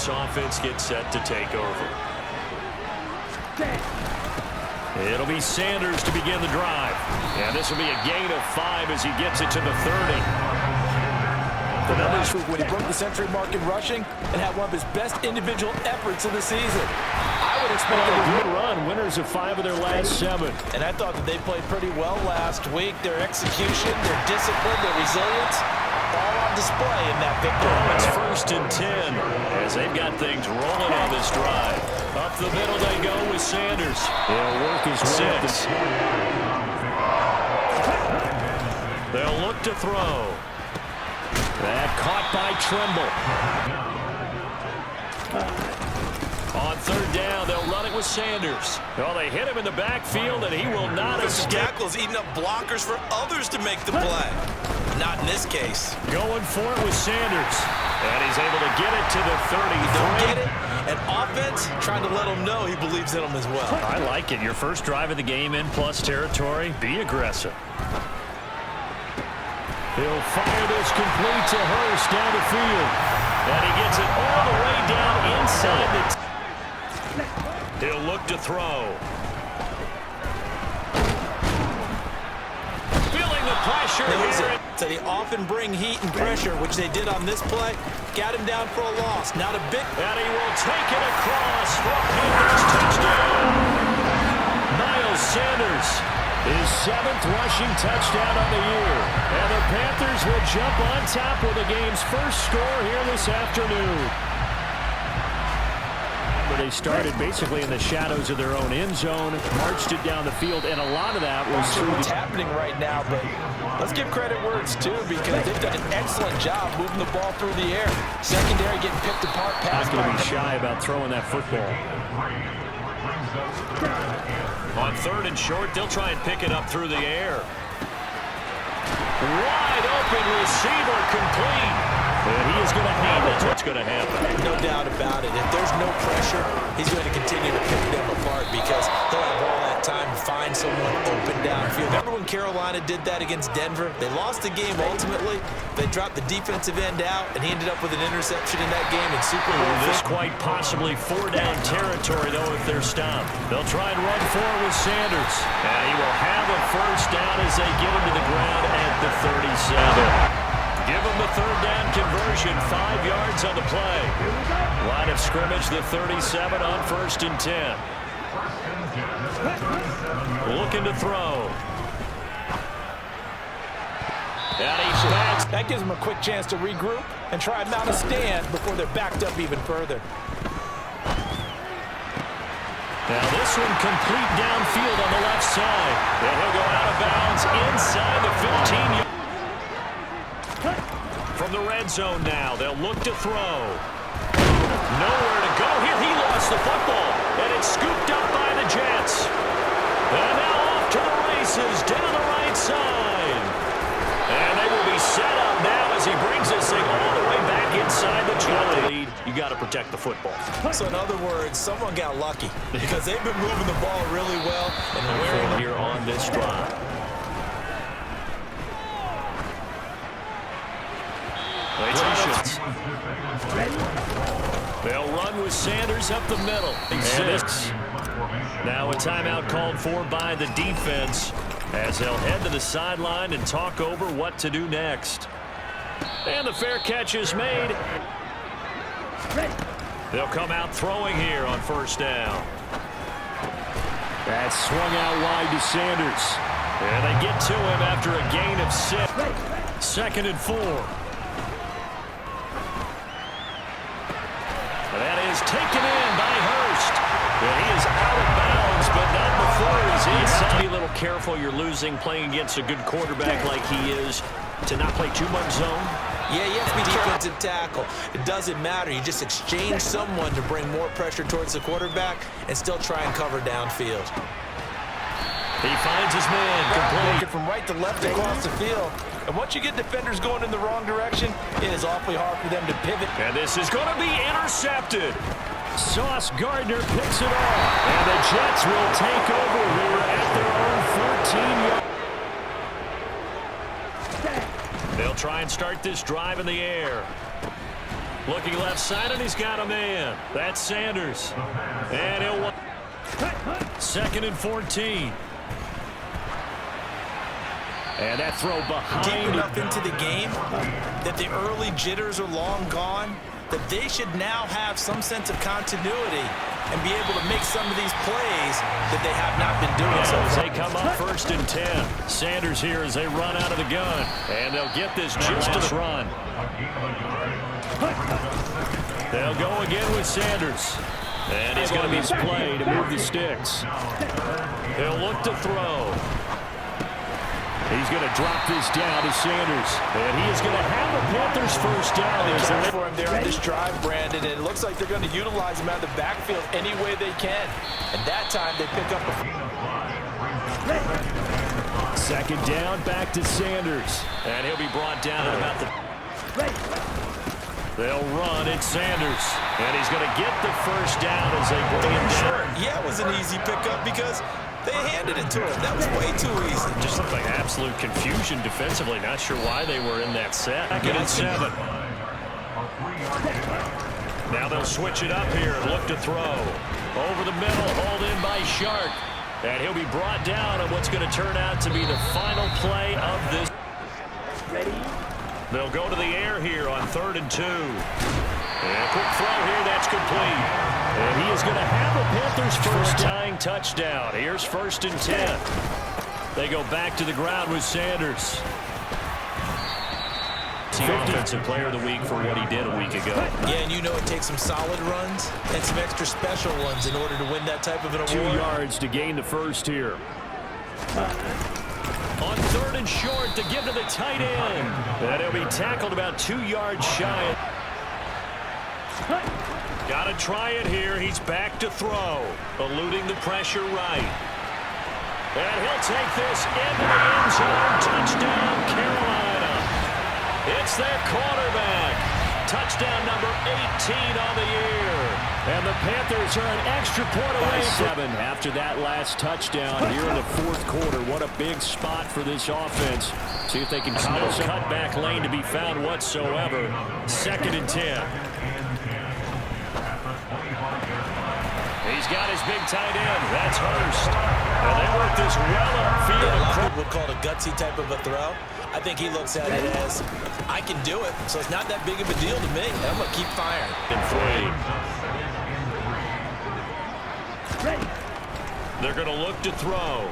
this offense gets set to take over. It'll be Sanders to begin the drive. And this will be a gain of 5 as he gets it to the 30. The numbers when he broke the century mark in rushing and had one of his best individual efforts of the season. I would expect a good run. Winners of 5 of their last 7. And I thought that they played pretty well last week. Their execution, their discipline, their resilience, all on display in that victory. It's 1st and 10 as they've got things rolling on this drive. Up the middle they go with Sanders. He'll work his way. 6. They'll look to throw. That caught by Trimble. On 3rd down, they'll run it with Sanders. Well, they hit him in the backfield, and he will not escape. Tackles eating up blockers for others to make the play. Not in this case. Going for it with Sanders. And he's able to get it to the 30. Don't get it. And offense trying to let him know he believes in him as well. I like it. Your first drive of the game in plus territory. Be aggressive. He'll fire this complete to Hurst down the field. And he gets it all the way down inside the... He'll look to throw. Feeling the pressure here. So they often bring heat and pressure, which they did on this play. Got him down for a loss. Not a big... And he will take it across for Panthers touchdown. Miles Sanders. His 7th rushing touchdown on the year. And the Panthers will jump on top with the game's first score here this afternoon. But they started basically in the shadows of their own end zone, marched it down the field, and a lot of that was through what's happening right now. But let's give credit where it's due because they've done an excellent job moving the ball through the air. Secondary getting picked apart. Not going to be shy about throwing that football. On 3rd and short, they'll try and pick it up through the air. Wide open receiver complete. And he is going to have it. That's what's going to happen. No doubt about it. If there's no pressure, he's going to continue to pick them apart because he'll have all that time to find someone open downfield. Remember when Carolina did that against Denver? They lost the game ultimately. They dropped the defensive end out, and he ended up with an interception in that game in Super Bowl. This quite possibly 4-down territory, though, if they're stopped. They'll try and run forward with Sanders. And he will have a 1st down as they get him to the ground at the 37. Give them the 3rd down conversion, 5 yards on the play. Line of scrimmage, the 37 on 1st and 10. Looking to throw. And he's back. That gives them a quick chance to regroup and try and mount a stand before they're backed up even further. Now this one complete downfield on the left side. And he'll go out of bounds inside the 15-yard. From the red zone now, they'll look to throw. Nowhere to go here. He lost the football, and it's scooped up by the Jets. And now off to the races, down the right side. And they will be set up now as he brings this thing all the way back inside the 20. Lead, you got to protect the football. So in other words, someone got lucky because they've been moving the ball really well and wearing here on this drive. They'll run with Sanders up the middle. Now a timeout called for by the defense as they'll head to the sideline and talk over what to do next. And the fair catch is made. They'll come out throwing here on 1st down. That's swung out wide to Sanders. And they get to him after a gain of 6. 2nd and 4. That is taken in by Hurst. And he is out of bounds, but not before he's inside. Be a little careful. You're losing playing against a good quarterback like he is to not play too much zone. Yeah, you have to be defensive tackle. It doesn't matter. You just exchange someone to bring more pressure towards the quarterback and still try and cover downfield. He finds his man complete. From right to left across the field. And once you get defenders going in the wrong direction, it is awfully hard for them to pivot. And this is going to be intercepted. Sauce Gardner picks it off. And the Jets will take over here at their own 14-yard. They'll try and start this drive in the air. Looking left side, and he's got a man. That's Sanders. And he'll... 2nd and 14. And that throw behind. Deep enough into the game that the early jitters are long gone, that they should now have some sense of continuity and be able to make some of these plays that they have not been doing so far. They come up 1st and 10. Sanders here as they run out of the gun. And they'll get this just to the run. They'll go again with Sanders. And he's going to be played to move the sticks. He'll look to throw. He's going to drop this down to Sanders. And he is going to have a Panthers first down. There's a for him there on this drive, Brandon, and it looks like they're going to utilize him out of the backfield any way they can. And that time they pick up a... 2nd down, back to Sanders. And he'll be brought down at about the... They'll run at Sanders. And he's going to get the first down as they bring him down. Yeah, it was an easy pickup because they handed it to him. That was way too easy. Just looked like absolute confusion defensively. Not sure why they were in that set. 2nd and 7. Now they'll switch it up here and look to throw. Over the middle, hauled in by Shark. And he'll be brought down on what's going to turn out to be the final play of this. Ready? They'll go to the air here on 3rd and 2. And a quick throw here, that's complete. And he is going to have a Panthers first tying touchdown. Here's 1st and 10. They go back to the ground with Sanders. Offensive player of the week for what he did a week ago. Yeah, and you know it takes some solid runs and some extra special ones in order to win that type of an award. 2 yards to gain the first here. On 3rd and short to give to the tight end. And he'll be tackled about 2 yards shy. Got to try it here. He's back to throw. Eluding the pressure right. And he'll take this into the end zone. Touchdown, Carolina. It's their quarterback. Touchdown number 18 on the year. And the Panthers are an extra point away. 7 after that last touchdown here in the 4th quarter. What a big spot for this offense. See if they can no cutback lane to be found whatsoever. 2nd and 10. He's got his big tight end. That's Hurst. And they work this well upfield. A lot of people would call it a gutsy type of a throw. I think he looks at it as, I can do it, so it's not that big of a deal to me. I'm going to keep firing. And 3. They're going to look to throw.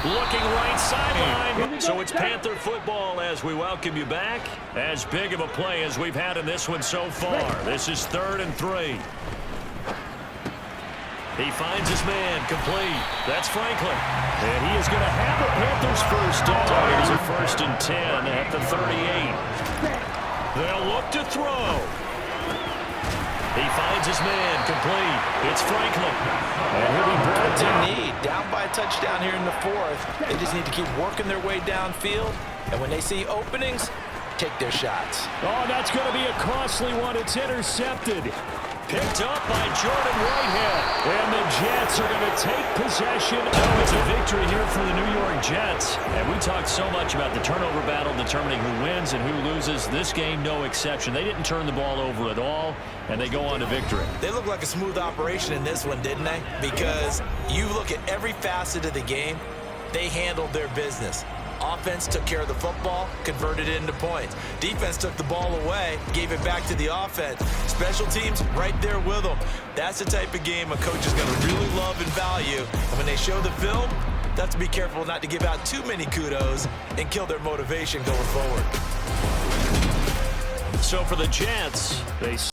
Looking right sideline. So it's Panther football as we welcome you back. As big of a play as we've had in this one so far. This is 3rd and 3. He finds his man complete. That's Franklin. And he is going to have a Panthers first down. Here's a 1st and 10 at the 38. They'll look to throw. He finds his man complete. It's Franklin. And he'll be brought down. Down by a touchdown here in the 4th. They just need to keep working their way downfield. And when they see openings, take their shots. Oh, that's going to be a costly one. It's intercepted. Picked up by Jordan Whitehead. And the Jets are going to take possession. Oh, it's a victory here for the New York Jets. And we talked so much about the turnover battle determining who wins and who loses. This game, no exception. They didn't turn the ball over at all, and they go on to victory. They look like a smooth operation in this one, didn't they? Because you look at every facet of the game, they handled their business. Offense took care of the football, converted it into points. Defense took the ball away, gave it back to the offense. Special teams right there with them. That's the type of game a coach is going to really love and value. And when they show the film, that's to be careful not to give out too many kudos and kill their motivation going forward. So for the Jets, they